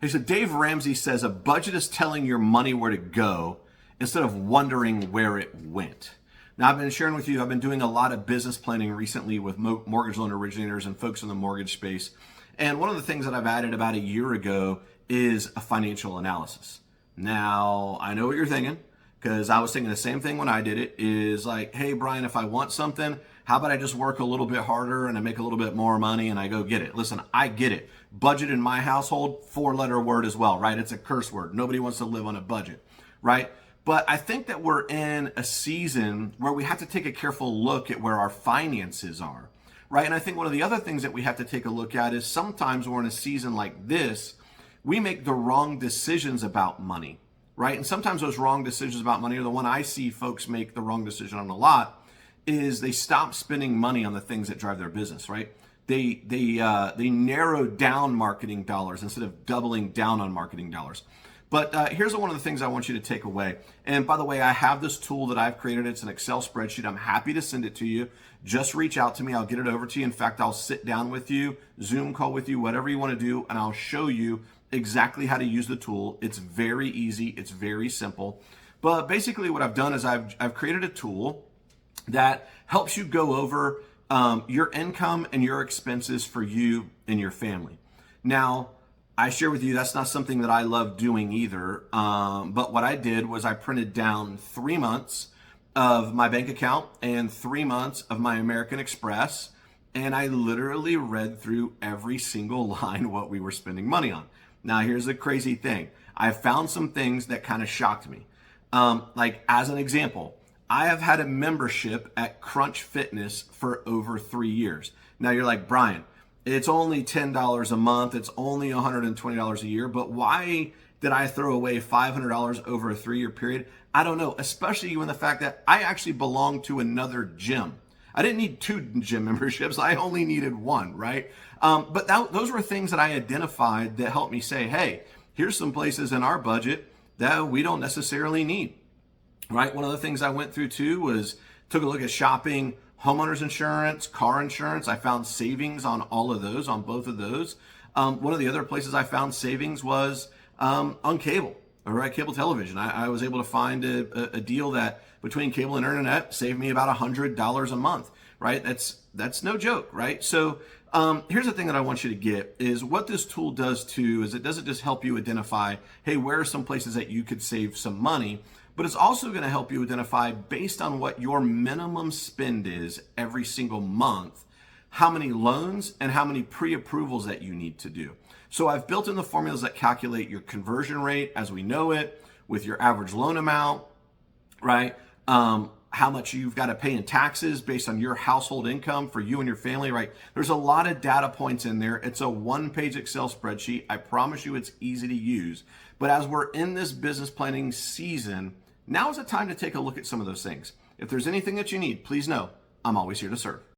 Hey, so Dave Ramsey says a budget is telling your money where to go instead of wondering where it went. Now, I've been sharing with you, I've been doing a lot of business planning recently with mortgage loan originators and folks in the mortgage space. And one of the things that I've added about a year ago is a financial analysis. Now, I know what you're thinking, because I was thinking the same thing when I did it, is like, hey, Brian, if I want something, how about I just work a little bit harder and I make a little bit more money and I go get it? Listen, I get it. Budget in my household, 4-letter word as well, right? It's a curse word. Nobody wants to live on a budget, right? But I think that we're in a season where we have to take a careful look at where our finances are, right? And I think one of the other things that we have to take a look at is sometimes we're in a season like this, we make the wrong decisions about money, right? And sometimes those wrong decisions about money are the one I see folks make the wrong decision on a lot, is they stop spending money on the things that drive their business, right? They narrow down marketing dollars instead of doubling down on marketing dollars. But here's one of the things I want you to take away. And by the way, I have this tool that I've created. It's an Excel spreadsheet. I'm happy to send it to you. Just reach out to me. I'll get it over to you. In fact, I'll sit down with you, Zoom call with you, whatever you want to do, and I'll show you exactly how to use the tool. It's very easy. It's very simple. But basically what I've done is I've created a tool that helps you go over your income and your expenses for you and your family. Now, I share with you that's not something that I love doing either. But what I did was I printed down 3 months of my bank account and 3 months of my American Express. And I literally read through every single line what we were spending money on. Now, here's the crazy thing. I found some things that kind of shocked me. Like as an example, I have had a membership at Crunch Fitness for over 3 years. Now you're like, Brian, it's only $10 a month. It's only $120 a year. But why did I throw away $500 over a 3-year period? I don't know, especially given the fact that I actually belong to another gym. I didn't need 2 gym memberships. I only needed 1, right? But those were things that I identified that helped me say, hey, here's some places in our budget that we don't necessarily need. Right. One of the things I went through too was took a look at shopping, homeowners insurance, car insurance. I found savings on all of those, on both of those. One of the other places I found savings was on cable, all right, cable television. I was able to find a deal that between cable and internet saved me about $100 a month. Right. That's no joke. Right. So here's the thing that I want you to get is what this tool does too is it doesn't just help you identify, hey, where are some places that you could save some money, but it's also going to help you identify based on what your minimum spend is every single month, how many loans and how many pre-approvals that you need to do. So I've built in the formulas that calculate your conversion rate as we know it with your average loan amount, right? How much you've got to pay in taxes based on your household income for you and your family, right? There's a lot of data points in there. It's a 1-page Excel spreadsheet. I promise you it's easy to use. But as we're in this business planning season, now is the time to take a look at some of those things. If there's anything that you need, please know I'm always here to serve.